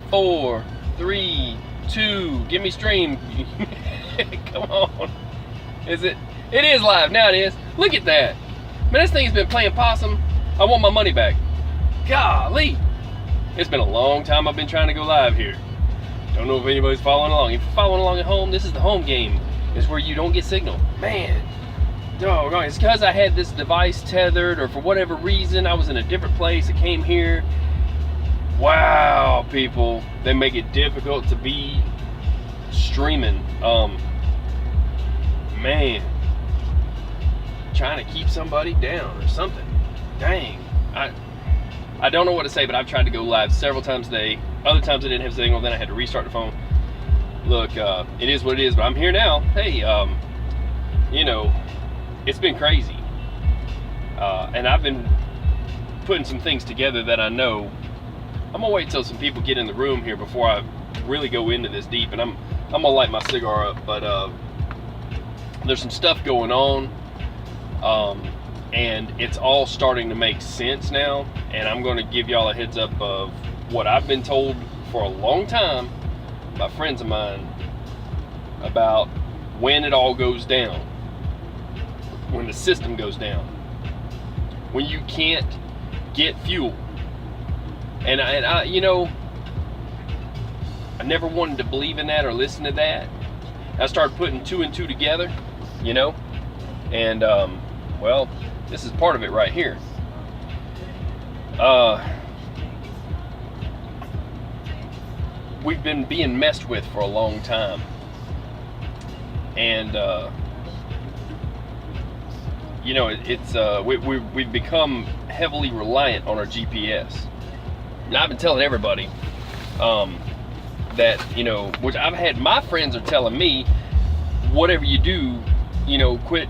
4, 3, 2, give me stream. Come on. Is it? It is live. Now it is. Look at that. Man, this thing's been playing possum. I want my money back. Golly. It's been a long time I've been trying to go live here. Don't know if anybody's following along. If you're following along at home, this is the home game. It's where you don't get signal. Man, doggone, it's because I had this device tethered, or for whatever reason, I was in a different place. It came here. Wow, people, they make it difficult to be streaming. Man, trying to keep somebody down or something. Dang, I don't know what to say, but I've tried to go live several times today. Other times I didn't have signal, then I had to restart the phone. Look, it is what it is, but I'm here now. Hey, you know, it's been crazy. And I've been putting some things together that I know. I'm gonna wait till some people get in the room here before I really go into this deep, and I'm gonna light my cigar up, but there's some stuff going on, and it's all starting to make sense now, and I'm gonna give y'all a heads up of what I've been told for a long time by friends of mine about when it all goes down, when the system goes down, when you can't get fuel. And I, you know, I never wanted to believe in that or listen to that. I started putting 2 and 2 together, you know, and well, this is part of it right here. We've been being messed with for a long time, and you know, we've become heavily reliant on our GPS. And I've been telling everybody that, you know, which I've had, my friends are telling me, whatever you do, you know, quit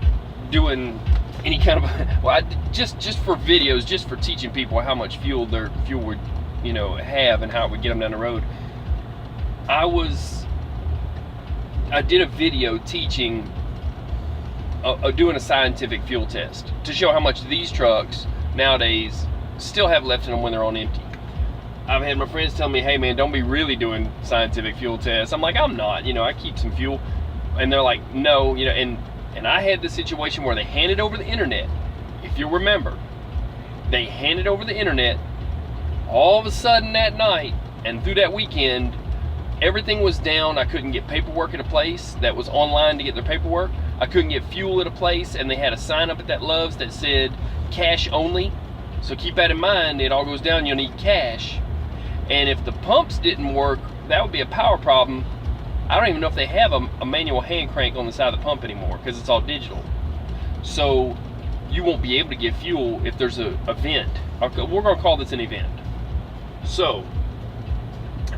doing any kind of, well, just for videos, just for teaching people how much fuel their fuel would, you know, have and how it would get them down the road. I did a video teaching, doing a scientific fuel test to show how much these trucks nowadays still have left in them when they're on empty. I've had my friends tell me, hey man, don't be really doing scientific fuel tests. I'm like, I'm not, you know, I keep some fuel. And they're like, no, you know, and I had the situation where they handed over the internet. If you remember, they handed over the internet. All of a sudden that night and through that weekend, everything was down. I couldn't get paperwork at a place that was online to get their paperwork. I couldn't get fuel at a place, and they had a sign up at that Love's that said cash only. So keep that in mind. It all goes down, you'll need cash. And if the pumps didn't work, that would be a power problem. I don't even know if they have a manual hand crank on the side of the pump anymore, because it's all digital. So you won't be able to get fuel if there's an event. We're going to call this an event. So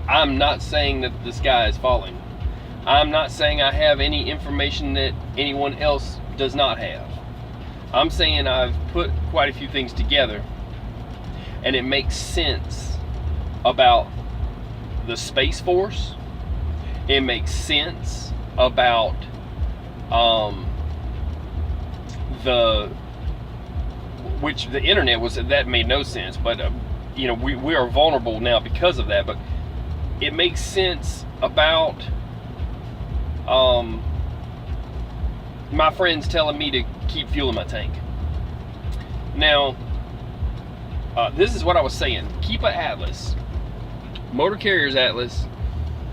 I'm not saying that the sky is falling. I'm not saying I have any information that anyone else does not have. I'm saying I've put quite a few things together, and it makes sense about the Space Force. It makes sense about the internet was, that made no sense, but you know, we are vulnerable now because of that. But it makes sense about my friends telling me to keep fuel in my tank. Now, this is what I was saying. Keep an Atlas, motor carrier's Atlas.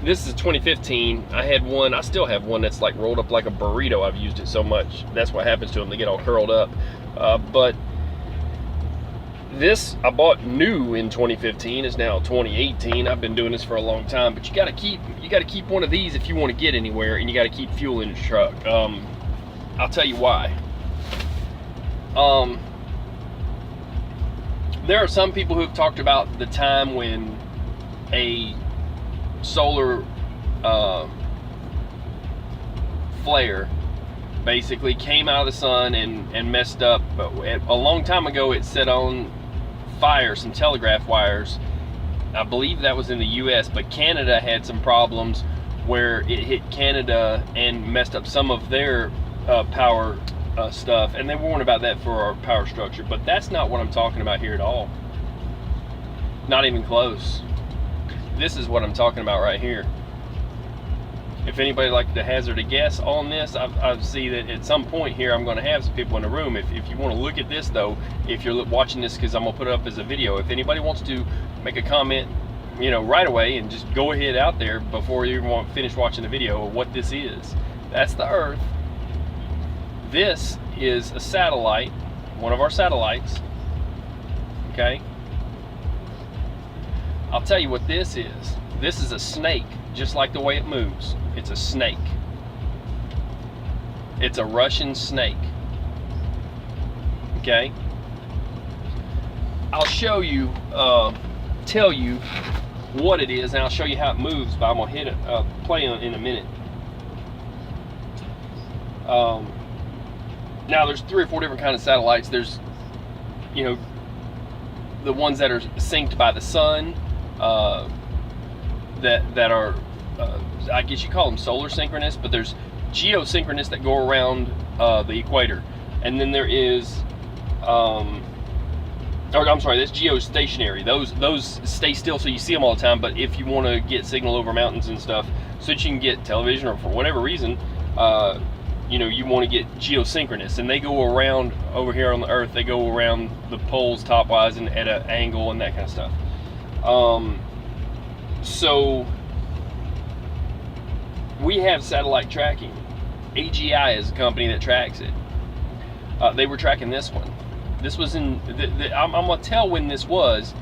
This is 2015. I had one, I still have one that's like rolled up like a burrito. I've used it so much. That's what happens to them. They get all curled up. But this I bought new in 2015. It's now 2018. I've been doing this for a long time. But you got to keep one of these if you want to get anywhere, and you got to keep fuel in your truck. I'll tell you why. There are some people who have talked about the time when a solar flare basically came out of the sun and messed up. A long time ago, it set on fire some telegraph wires. I believe that was in the US, but Canada had some problems where it hit Canada and messed up some of their power stuff, and they warned about that for our power structure. But that's not what I'm talking about here at all. Not even close. this is what I'm talking about right here. If anybody like to hazard a guess on this, I see that at some point here I'm going to have some people in the room. If you want to look at this though, if you're watching this, because I'm going to put it up as a video, if anybody wants to make a comment, you know, right away, and just go ahead out there before you even finish watching the video of what this is. That's the Earth. This is a satellite, one of our satellites. Okay. I'll tell you what this is. This is a snake, just like the way it moves. It's a snake. It's a Russian snake. Okay. I'll show you, tell you what it is, and I'll show you how it moves, but I'm gonna hit it, play on in a minute. Now there's 3 or 4 different kinds of satellites. There's, you know, the ones that are synced by the sun, that are, I guess you call them solar synchronous, but there's geosynchronous that go around the equator, and then there is, that's geostationary. Those stay still, so you see them all the time. But if you want to get signal over mountains and stuff, so that you can get television, or for whatever reason, you know, you want to get geosynchronous, and they go around over here on the Earth. They go around the poles topwise and at an angle and that kind of stuff. So we have satellite tracking. AGI is a company that tracks it. They were tracking this one. This was in, I'm going to tell when this was.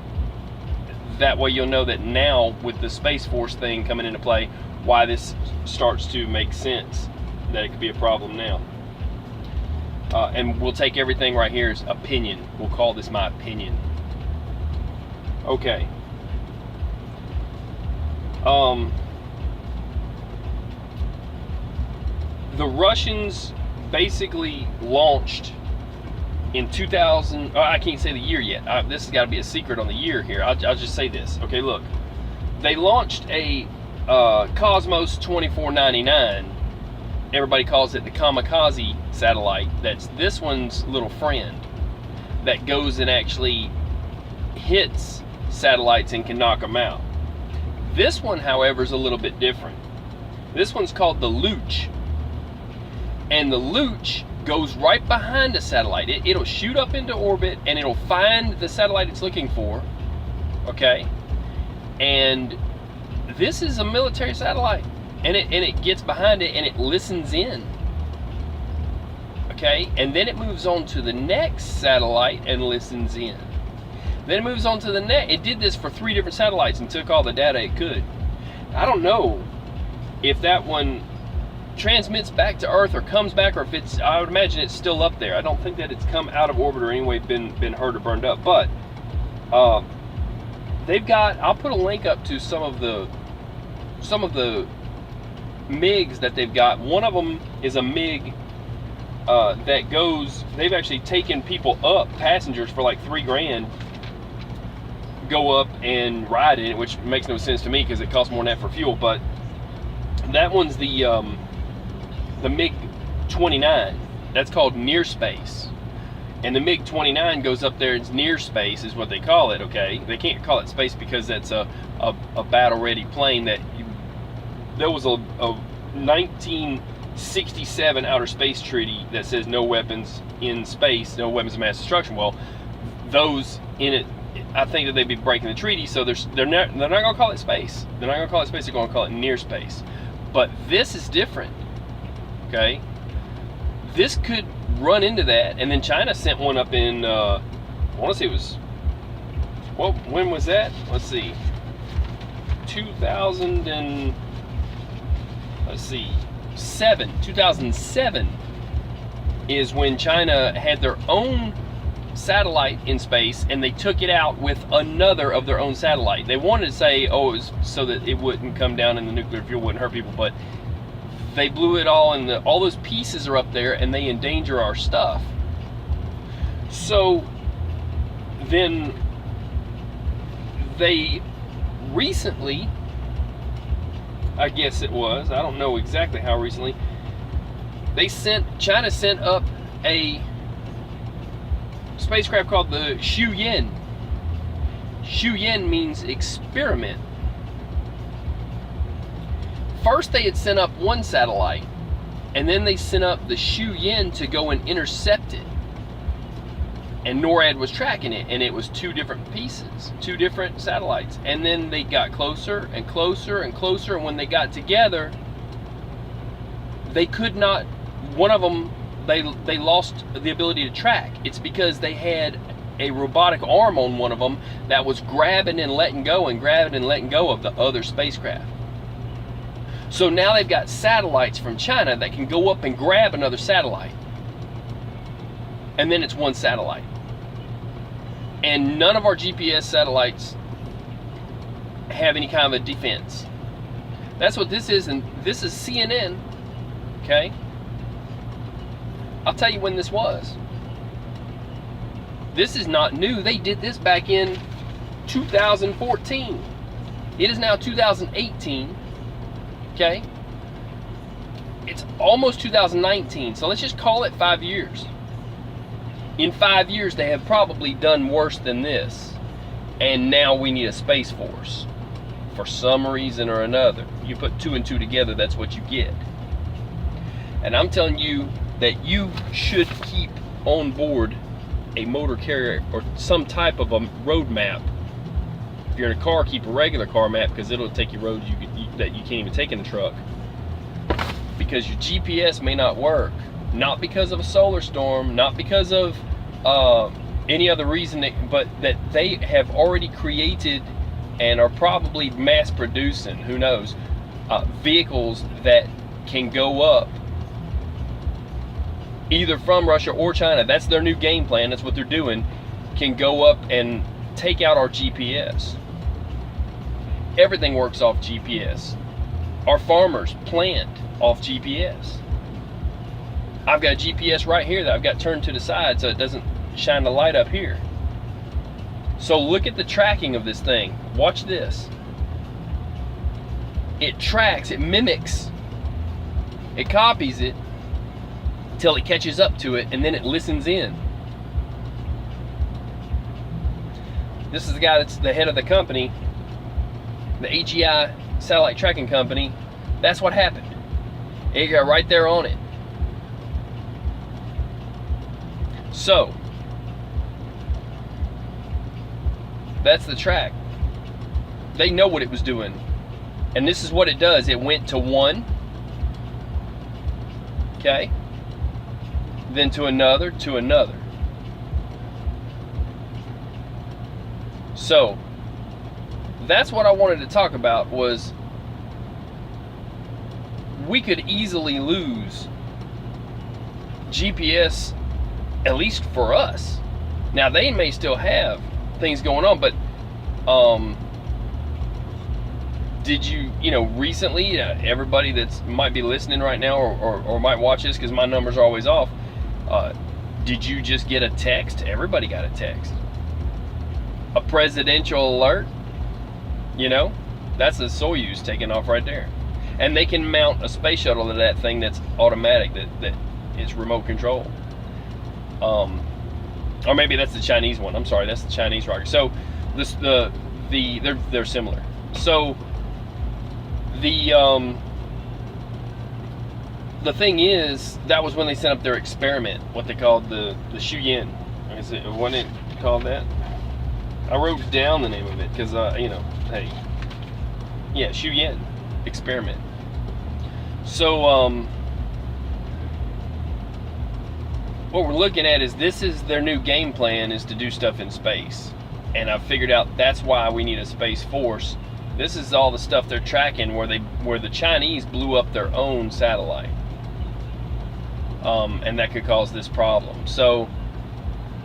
That way you'll know that now, with the Space Force thing coming into play, why this starts to make sense, that it could be a problem now. And we'll take everything right here as opinion. We'll call this my opinion. Okay. The Russians basically launched in 2000, I can't say the year yet. This has got to be a secret on the year here. I'll just say this. Okay, look. They launched a Cosmos 2499. Everybody calls it the kamikaze satellite. That's this one's little friend that goes and actually hits satellites and can knock them out. This one, however, is a little bit different. This one's called the Luch. And the Luch goes right behind a satellite. It'll shoot up into orbit, and it'll find the satellite it's looking for. Okay? And this is a military satellite. And it gets behind it, and it listens in. Okay? And then it moves on to the next satellite and listens in. Then it moves on to the next. It did this for 3 different satellites and took all the data it could. I don't know if that one transmits back to Earth or comes back, or if it's, I would imagine it's still up there. I don't think that it's come out of orbit or anyway been hurt or burned up. But they've got, I'll put a link up to some of the MiGs that they've got. One of them is a MiG that goes, they've actually taken people up, passengers, for like $3 grand, go up and ride in it, which makes no sense to me because it costs more than that for fuel. But that one's the MiG-29. That's called near space. And the MiG-29 goes up there. It's near space is what they call it. Okay, they can't call it space because that's a battle-ready plane. That there was a 1967 outer space treaty that says no weapons in space, no weapons of mass destruction. Well, those in it, I think that they'd be breaking the treaty, so they're not going to call it space. They're not going to call it space. They're going to call it near space. But this is different. Okay, this could run into that. And then China sent one up in, I want to say it was, well, when was that? Let's see, 2007 is when China had their own satellite in space, and they took it out with another of their own satellite. They wanted to say, oh, it was so that it wouldn't come down and the nuclear fuel wouldn't hurt people, but they blew it all, and all those pieces are up there, and they endanger our stuff. So then they recently, I guess it was, I don't know exactly how recently, China sent up a spacecraft called the Xiu Yin. Shu-Yen means experiment. first they had sent up one satellite, and then they sent up the Xiu-Yen to go and intercept it. And NORAD was tracking it, and it was two different pieces, two different satellites. And then they got closer and closer and closer, and when they got together, they could not, one of them, they lost the ability to track. It's because they had a robotic arm on one of them that was grabbing and letting go and grabbing and letting go of the other spacecraft. So now they've got satellites from China that can go up and grab another satellite. And then it's one satellite. And none of our GPS satellites have any kind of a defense. That's what this is, and this is CNN, okay? I'll tell you when this was. This is not new. They did this back in 2014. It is now 2018, okay? It's almost 2019, so let's just call it 5 years. In 5 years, they have probably done worse than this. And now we need a Space Force. For some reason or another. You put 2 and 2 together, that's what you get. And I'm telling you that you should keep on board a motor carrier or some type of a road map. If you're in a car, keep a regular car map, because it'll take you roads that you can't even take in a truck. Because your GPS may not work. Not because of a solar storm, not because of any other reason, but that they have already created and are probably mass producing, who knows, vehicles that can go up either from Russia or China. That's their new game plan. That's what they're doing. Can go up and take out our GPS. Everything works off GPS. Our farmers plant off GPS. I've got a GPS right here that I've got turned to the side so it doesn't shine the light up here. So look at the tracking of this thing. Watch this. It tracks, it mimics, it copies it until it catches up to it, and then it listens in. This is the guy that's the head of the company, the HEI satellite tracking company. That's what happened. It got right there on it. So, that's the track. They know what it was doing. And this is what it does. It went to one, okay, then to another, to another. So, that's what I wanted to talk about, was we could easily lose GPS, at least for us. Now, they may still have things going on, but did you recently, everybody that's might be listening right now or might watch this, because my numbers are always off, did you just get a text? Everybody got a text. A presidential alert, that's a Soyuz taking off right there. And they can mount a space shuttle to that thing that's automatic, that is remote control. Or maybe that's the Chinese one. I'm sorry, that's the Chinese rocket. So they're similar. So the thing is, that was when they sent up their experiment, what they called the Shu-Yen. Wasn't it called that? I wrote down the name of it because hey, yeah, Xiu-Yen experiment. So what we're looking at is, this is their new game plan, is to do stuff in space. And I've figured out that's why we need a Space Force. This is all the stuff they're tracking where the Chinese blew up their own satellite. And that could cause this problem. So,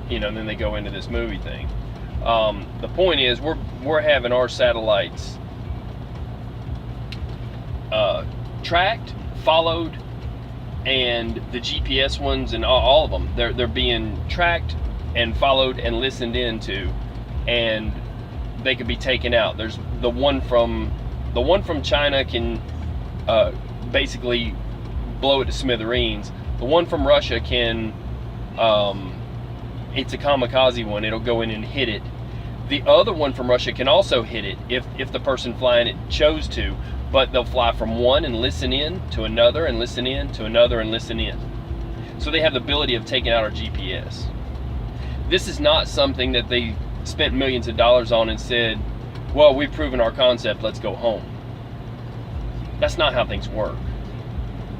then they go into this movie thing. The point is, we're having our satellites tracked, followed, and the GPS ones and all of them, they're being tracked and followed and listened into, and they could be taken out. There's the one from China can basically blow it to smithereens. The one from Russia can, it's a kamikaze one. It'll go in and hit it. The other one from Russia can also hit it if the person flying it chose to, but they'll fly from one and listen in to another and listen in to another and listen in. So they have the ability of taking out our GPS. This is not something that they spent millions of dollars on and said, well, we've proven our concept, let's go home. That's not how things work.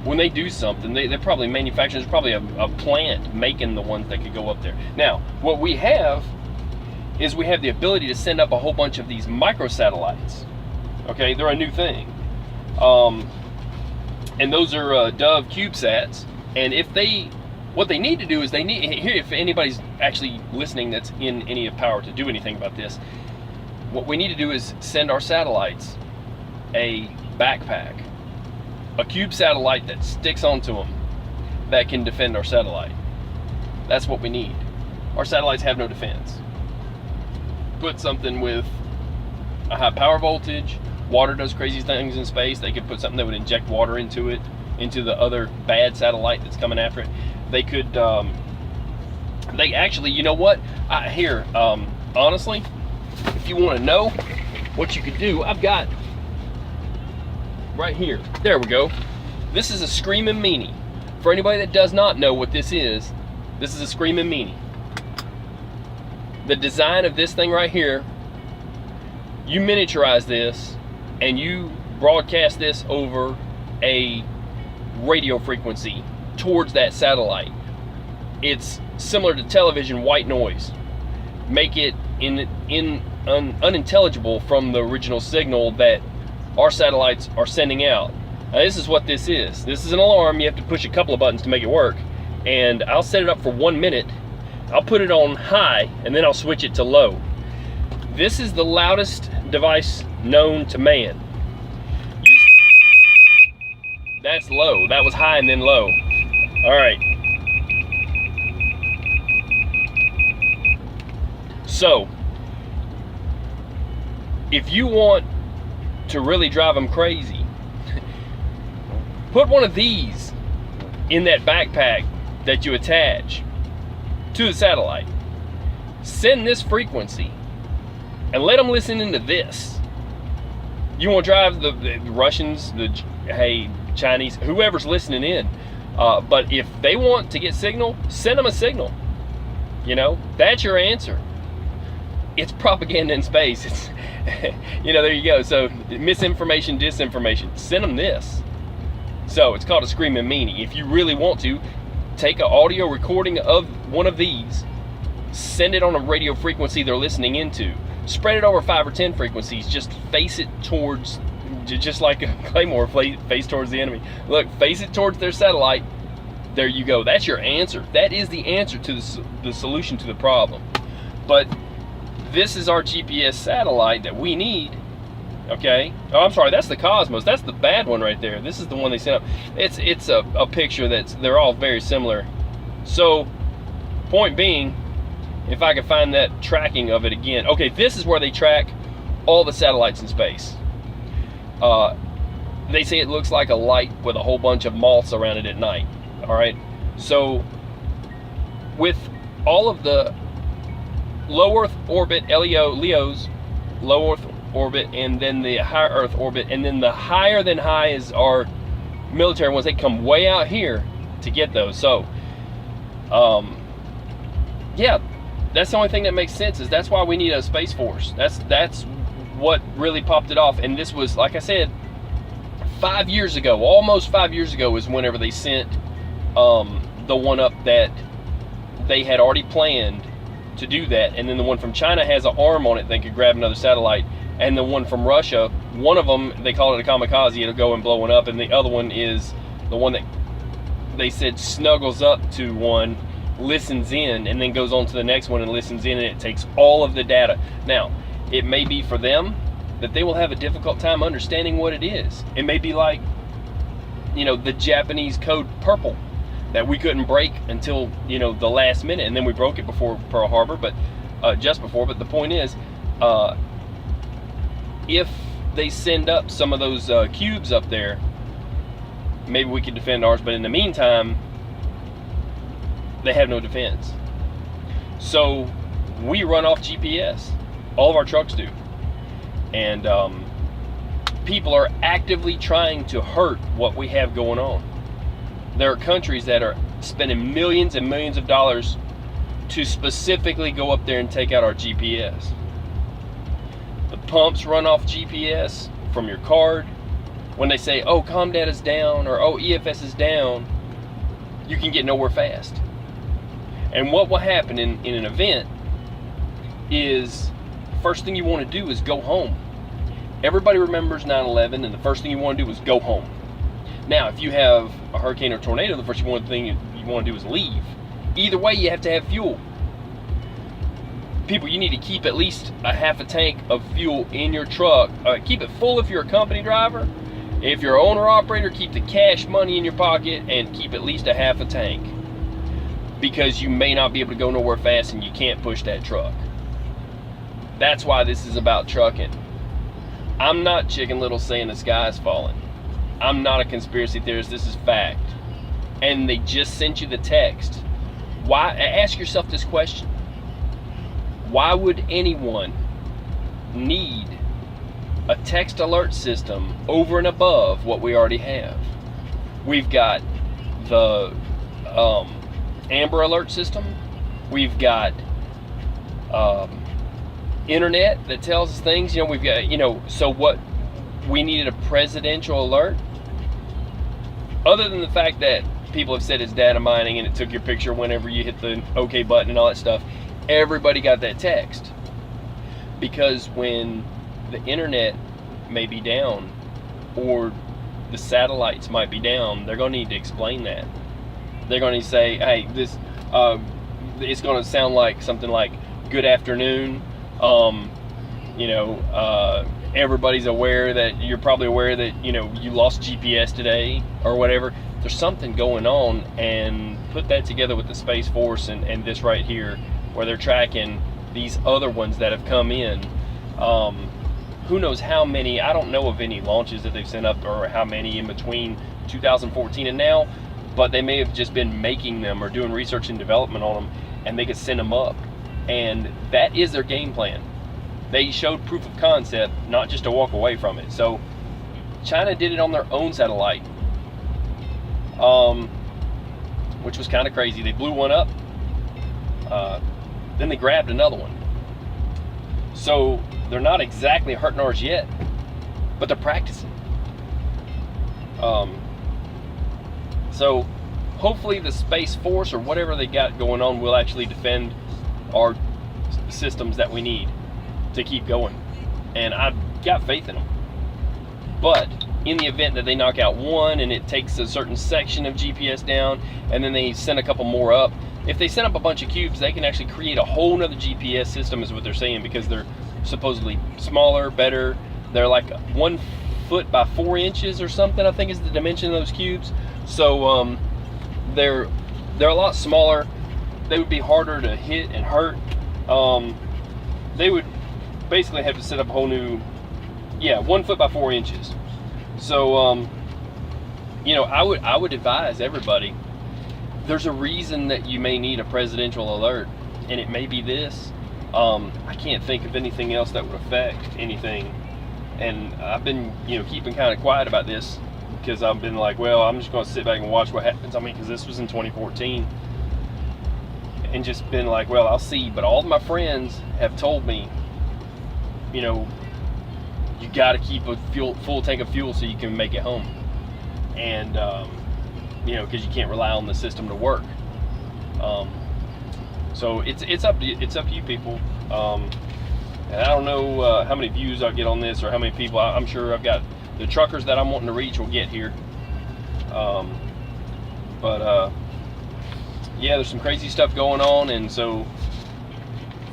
When they do something, they're probably manufacturing, there's probably a plant making the ones that could go up there. Now, what we have is we have the ability to send up a whole bunch of these microsatellites. Okay, they're a new thing. And those are Dove CubeSats. And what they need to do is if anybody's actually listening that's in any power to do anything about this, what we need to do is send our satellites a backpack, a cube satellite that sticks onto them that can defend our satellite. That's what we need. Our satellites have no defense. Put something with a high power voltage. Water does crazy things in space. They could put something that would inject water into it, into the other bad satellite that's coming after it. They could, they actually, you know what? Honestly, if you want to know what you could do, I've got right here. There we go. This is a Screaming Meanie. For anybody that does not know what this is a Screaming Meanie. The design of this thing right here, you miniaturize this and you broadcast this over a radio frequency towards that satellite. It's similar to television white noise. Make it unintelligible from the original signal that our satellites are sending out. Now, this is what this is. This is an alarm. You have to push a couple of buttons to make it work. And I'll set it up for 1 minute. I'll put it on high and then I'll switch it to low. This is the loudest device known to man. That's low. That was high and then low. All right. So, if you want to really drive them crazy, put one of these in that backpack that you attach to the satellite. Send this frequency and let them listen into this. You want to drive the Russians, Chinese, whoever's listening in. But if they want to get signal, send them a signal. You know, that's your answer. It's propaganda in space. It's, there you go. So misinformation, disinformation. Send them this. So it's called a Screaming Meanie. If you really want to, take an audio recording of one of these, send it on a radio frequency they're listening into. Spread it over 5 or 10 frequencies. Just face it towards, just like a claymore, face towards the enemy. Look, face it towards their satellite. There you go. That's your answer. That is the answer to the solution to the problem. But this is our GPS satellite that we need. Okay. Oh, I'm sorry. That's the Cosmos. That's the bad one right there. This is the one they sent up. It's a picture they're all very similar. So, point being, if I can find that tracking of it again. Okay, this is where they track all the satellites in space. They say it looks like a light with a whole bunch of moths around it at night. All right. So, with all of the low Earth orbit LEOs, low Earth orbit, and then the high Earth orbit, and then the higher than high is our military ones. They come way out here to get those. So, yeah, that's the only thing that makes sense. Is that's why we need a space force. That's what really popped it off. And this was, like I said, 5 years ago, almost 5 years ago, is whenever they sent the one up that they had already planned to do that. And then the one from China has an arm on it that could grab another satellite. And the one from Russia, one of them, they call it a kamikaze, it'll go and blow one up. And the other one is the one that they said snuggles up to one, listens in, and then goes on to the next one and listens in, and it takes all of the data. Now, it may be for them that they will have a difficult time understanding what it is. It may be like, the Japanese code purple that we couldn't break until, the last minute, and then we broke it before Pearl Harbor, but just before. But the point is, if they send up some of those cubes up there, maybe we could defend ours. But in the meantime, they have no defense. So we run off GPS. All of our trucks do. And people are actively trying to hurt what we have going on. There are countries that are spending millions and millions of dollars to specifically go up there and take out our GPS. The pumps run off GPS from your card. When they say, oh, COM data's down, or oh, EFS is down, you can get nowhere fast. And what will happen in an event is, first thing you want to do is go home. Everybody remembers 9/11, and the first thing you want to do is go home. Now, if you have a hurricane or tornado, the first thing you want to do is leave. Either way, you have to have fuel. People, you need to keep at least a half a tank of fuel in your truck. Keep it full if you're a company driver. If you're an owner-operator, keep the cash money in your pocket and keep at least a half a tank, because you may not be able to go nowhere fast and you can't push that truck. That's why this is about trucking. I'm not Chicken Little saying the sky is falling. I'm not a conspiracy theorist. This is fact. And they just sent you the text. Why? Ask yourself this question. Why would anyone need a text alert system over and above what we already have? We've got the Amber Alert system. We've got internet that tells us things. You know, we've got, you know, so what? We needed a presidential alert? Other than the fact that people have said it's data mining and it took your picture whenever you hit the OK button and all that stuff, everybody got that text. Because when the internet may be down or the satellites might be down, they're going to need to explain that. They're going to say, hey, this it's going to sound like something like good afternoon. Everybody's aware that you're probably aware that, you know, you lost GPS today or whatever. There's something going on, and put that together with the Space Force and this right here, where they're tracking these other ones that have come in. Who knows how many? I don't know of any launches that they've sent up, or how many in between 2014 and now, but they may have just been making them or doing research and development on them, and they could send them up. And that is their game plan. They showed proof of concept, not just to walk away from it. So China did it on their own satellite, which was kind of crazy. They blew one up, then they grabbed another one. So they're not exactly hurting ours yet, but they're practicing. So hopefully the Space Force or whatever they got going on will actually defend our systems that we need to keep going. And I've got faith in them. But in the event that they knock out one and it takes a certain section of GPS down, and then they send a couple more up, if they send up a bunch of cubes, they can actually create a whole nother GPS system, is what they're saying, because they're supposedly smaller, better. They're like 1 foot by 4 inches or something, I think is the dimension of those cubes. So they're a lot smaller. They would be harder to hit and hurt. They would basically have to set up a whole new, 1 foot by 4 inches. So I would advise everybody, there's a reason that you may need a presidential alert, and it may be this. I can't think of anything else that would affect anything, and I've been keeping kind of quiet about this, because I've been like, well, I'm just going to sit back and watch what happens. I mean, because this was in 2014, and just been like, well, I'll see. But all of my friends have told me, you got to keep a full tank of fuel so you can make it home, and because you can't rely on the system to work. So it's up to you people. And I don't know how many views I'll get on this, or how many people. I'm sure I've got the truckers that I'm wanting to reach will get here. There's some crazy stuff going on, and so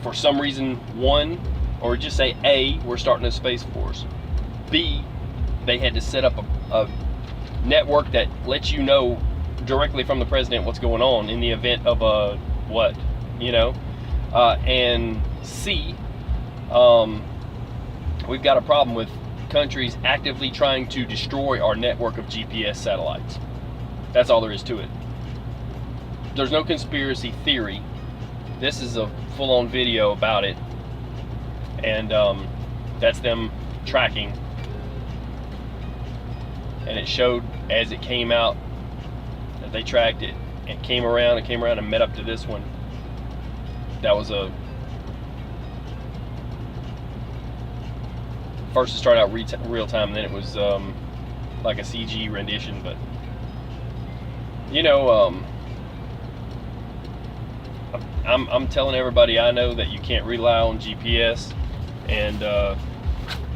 for some reason, one, or just say A, we're starting a Space Force. B, they had to set up a network that lets you know directly from the president what's going on in the event of a what, and C, we've got a problem with countries actively trying to destroy our network of GPS satellites. That's all there is to it. There's no conspiracy theory. This is a full-on video about it. And that's them tracking. And it showed as it came out that they tracked it. It came around and met up to this one. That was a first it started out real time, and then it was like a CG rendition. But you know, I'm telling everybody I know that you can't rely on GPS, and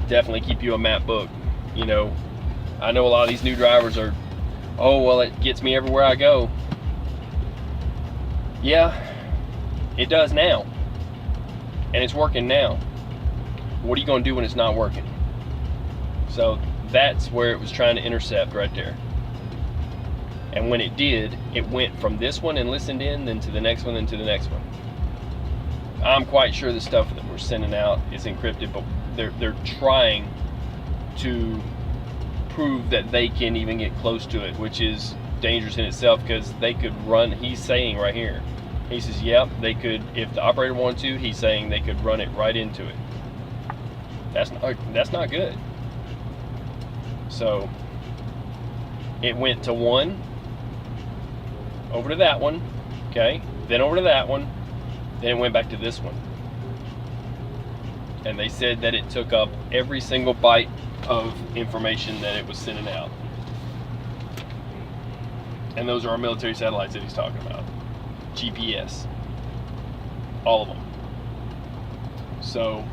definitely keep you a map book. You know, I know a lot of these new drivers are, oh well, it gets me everywhere I go. Yeah, it does now, and it's working now. What are you going to do when it's not working? So that's where it was trying to intercept right there. And when it did, it went from this one and listened in, then to the next one, then to the next one. I'm quite sure the stuff that we're sending out is encrypted, but they're trying to prove that they can even get close to it, which is dangerous in itself, because they could run. He's saying right here, he says, yep, they could, if the operator wanted to, he's saying they could run it right into it. That's not good. So it went to one, over to that one, okay, then over to that one, then it went back to this one. And they said that it took up every single byte of information that it was sending out. And those are our military satellites that he's talking about. GPS. All of them. So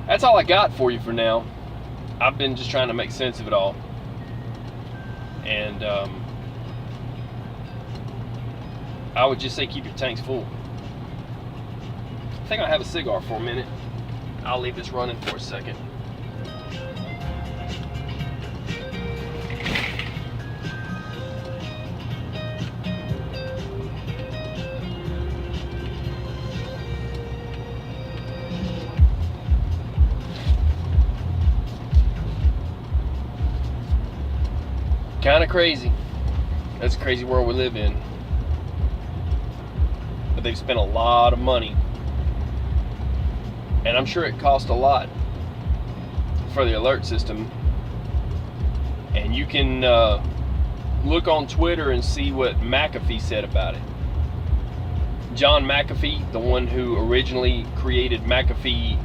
that's all I got for you for now. I've been just trying to make sense of it all. And I would just say keep your tanks full. I think I'll have a cigar for a minute. I'll leave this running for a second. Kind of crazy. That's a crazy world we live in. But they've spent a lot of money. And I'm sure it cost a lot for the alert system. And you can look on Twitter and see what McAfee said about it. John McAfee, the one who originally created McAfee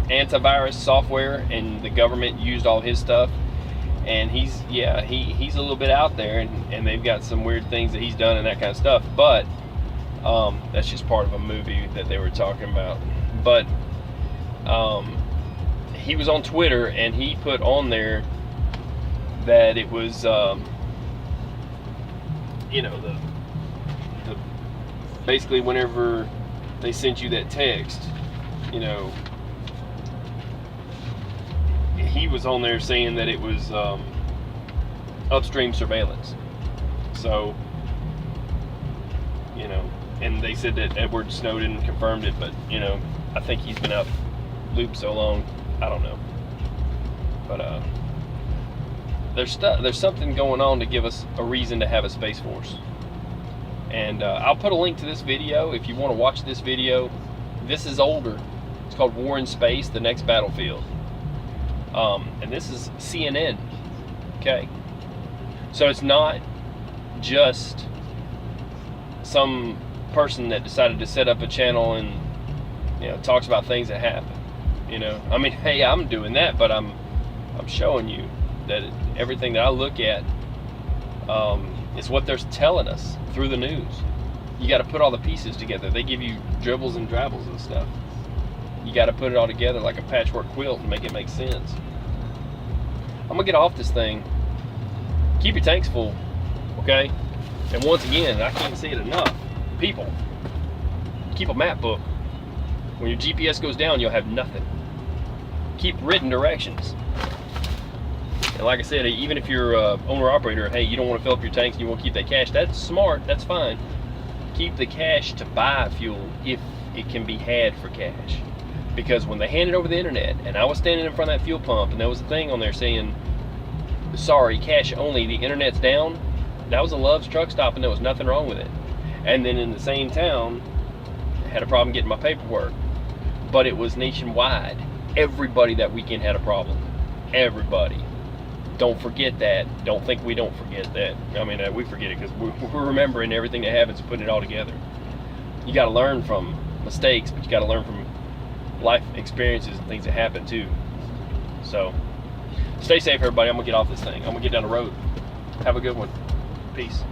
antivirus software, and the government used all his stuff. And he's a little bit out there, and they've got some weird things that he's done and that kind of stuff. But that's just part of a movie that they were talking about. But he was on Twitter, and he put on there that it was you know, the basically whenever they sent you that text, you know, he was on there saying that it was upstream surveillance. So, you know, and they said that Edward Snowden confirmed it, but, you know, I think he's been out loop so long, I don't know. But there's something going on to give us a reason to have a Space Force. And I'll put a link to this video if you want to watch this video. This is older. It's called War in Space, The Next Battlefield. And this is CNN, okay? So it's not just some person that decided to set up a channel and, you know, talks about things that happen, you know? I mean, hey, I'm doing that, but I'm showing you that everything that I look at is what they're telling us through the news. You got to put all the pieces together. They give you dribbles and drabbles and stuff. You got to put it all together like a patchwork quilt and make it make sense. I'm gonna get off this thing. Keep your tanks full, okay? And once again, I can't say it enough. People, keep a map book. When your GPS goes down, you'll have nothing. Keep written directions. And like I said, even if you're owner-operator, hey, you don't want to fill up your tanks and you want to keep that cash, that's smart, that's fine. Keep the cash to buy fuel if it can be had for cash. Because when they handed over the internet, and I was standing in front of that fuel pump, and there was a thing on there saying, sorry, cash only, the internet's down, that was a Love's truck stop, and there was nothing wrong with it. And then in the same town, I had a problem getting my paperwork. But it was nationwide. Everybody that weekend had a problem. Everybody. Don't forget that. Don't think we don't forget that. I mean, we forget it because we're remembering everything that happens and putting it all together. You got to learn from mistakes, but you got to learn from life experiences and things that happen too. So, stay safe, everybody. I'm going to get off this thing. I'm going to get down the road. Have a good one. Peace.